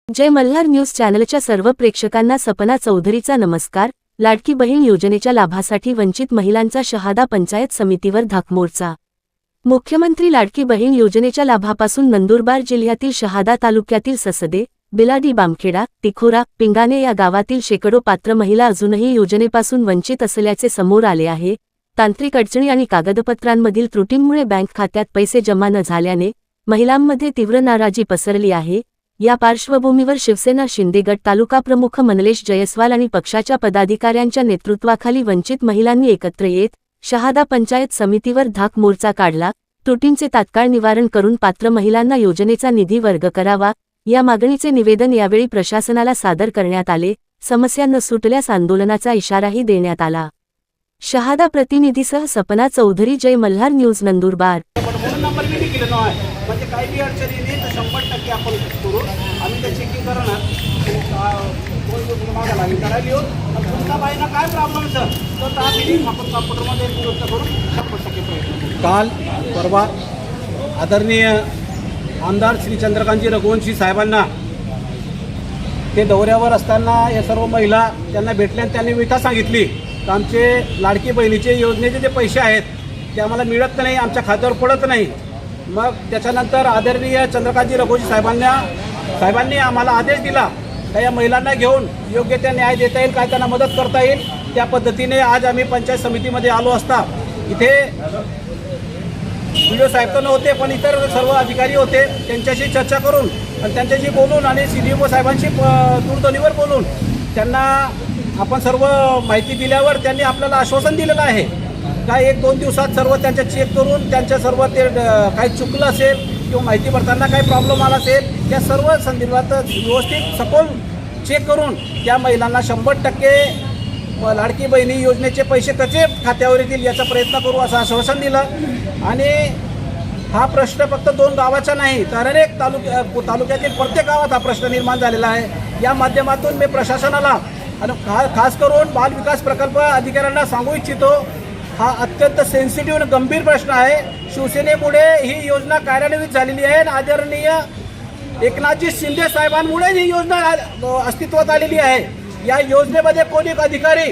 जय Malhar news चॅनलच्या सर्व प्रेक्षकांना सपना चौधरीचा नमस्कार। लाडकी बहीण योजनेच्या लाभासाठी वंचित महिलांचा शहादा पंचायत समितीवर धाकमोर्चा। मुख्यमंत्री लाडकी बहीण योजनेच्या लाभापासून नंदुरबार जिल्ह्यातील शहादा तालुक्यातील ससदे, बिलाडी, बामखेडा, तिखोरा, पिंगाणे या गावातील शेकडो पात्र महिला अजूनही योजनेपासून वंचित असल्याचे समोर आले आहे। तांत्रिक अडचणी आणि कागदपत्रांमधील त्रुटींमुळे बँक खात्यात पैसे जमा न झाल्याने महिलांमध्ये तीव्र नाराजी पसरली आहे। या पार्श्वभूमीवर शिवसेना शिंदे गट तालुका प्रमुख मनलेश जयस्वाल आणि पक्षाच्या पदाधिकाऱ्यांच्या नेतृत्वाखाली वंचित महिलांनी एकत्र येत शहादा पंचायत समितीवर धाक मोर्चा काढला। त्रुटींचे तात्काळ निवारण करून पात्र महिलांना योजनेचा निधी वर्ग करावा, या मागणीचे निवेदन यावेळी प्रशासनाला सादर करण्यात आले। समस्या न सुटल्यास आंदोलनाचा इशाराही देण्यात आला। शहादा प्रतिनिधीसह सपना चौधरी, जय मल्हार न्यूज, नंदुरबार। म्हणजे काही बी अडचणी नाही तर 100% आपण करू। आम्ही ते चेकिंग करणार मागा लागेल करायला येऊ। तुमच्या बाईंना काय प्रॉब्लेम सर तर आम्ही आपण कॉम्प्युटरमध्ये दुरुस्त करून 100% प्रयत्न। काल परवा आदरणीय आमदार श्री चंद्रकांतजी रघुवंशी साहेबांना ते दौऱ्यावर असताना या सर्व महिला त्यांना भेटल्या आणि त्यांनी व्यथा सांगितली की आमचे लाडकी बहिणीचे योजनेचे जे पैसे आहेत ते आम्हाला मिळत नाही, आमच्या खात्यावर पडत नाही। मग त्याच्यानंतर आदरणीय चंद्रकांतजी रघुवंशी साहेबांनी आम्हाला आदेश दिला का या महिलांना घेऊन योग्य त्या न्याय देता येईल, काय त्यांना मदत करता येईल, त्या पद्धतीने आज आम्ही पंचायत समितीमध्ये आलो असता इथे व्हिडिओ साहेब तर नव्हते पण इतर सर्व अधिकारी होते। त्यांच्याशी चर्चा करून आणि त्यांच्याशी बोलून आणि CDO साहेबांशी दूरध्वनीवर बोलून त्यांना आपण सर्व माहिती दिल्यावर त्यांनी आपल्याला आश्वासन दिलेलं आहे काय 1-2 दिवसात सर्व त्यांच्या चेक करून त्यांच्या सर्व ते काही चुकलं असेल किंवा माहिती भरताना काही प्रॉब्लेम आला असेल त्या सर्व संदर्भात व्यवस्थित सखोल चेक करून त्या महिलांना 100% लाडकी बहिणी योजनेचे पैसे कसे खात्यावर येतील याचा प्रयत्न करू असं आश्वासन दिलं। आणि हा प्रश्न फक्त 2 गावाचा नाही तर अनेक तालुक्यातील प्रत्येक गावात हा प्रश्न निर्माण झालेला आहे। या माध्यमातून मी प्रशासनाला आणि खास करून बाल विकास प्रकल्प अधिकाऱ्यांना सांगू इच्छितो, हा अत्यंत सेन्सिटिव्ह आणि गंभीर प्रश्न आहे। शिवसेनेमुळे ही योजना कार्यान्वित झालेली आहे आणि आदरणीय एकनाथजी शिंदे साहेबांमुळे ही योजना अस्तित्वात आलेली आहे। या योजनेमध्ये कोणी अधिकारी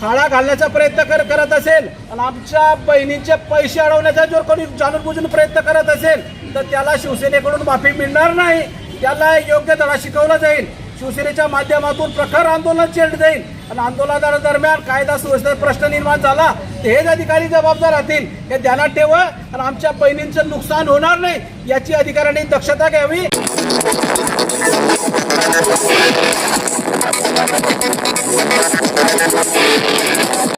खाडा घालण्याचा प्रयत्न करत असेल आणि आमच्या बहिणींचे पैसे अडवण्याचा जर कोणी जाणूनबुजून प्रयत्न करत असेल तर त्याला शिवसेनेकडून माफी मिळणार नाही, त्याला योग्य धडा शिकवला जाईल। शिवसेनेच्या माध्यमातून प्रखर आंदोलन छेडलं जाईल आणि आंदोलनादरम्यान कायदा सुव्यवस्थेचा प्रश्न निर्माण झाला तर हेच अधिकारी जबाबदार राहतील हे ध्यानात ठेवा आणि आमच्या बहिणींचं नुकसान होणार नाही याची अधिकाऱ्यांनी दक्षता घ्यावी।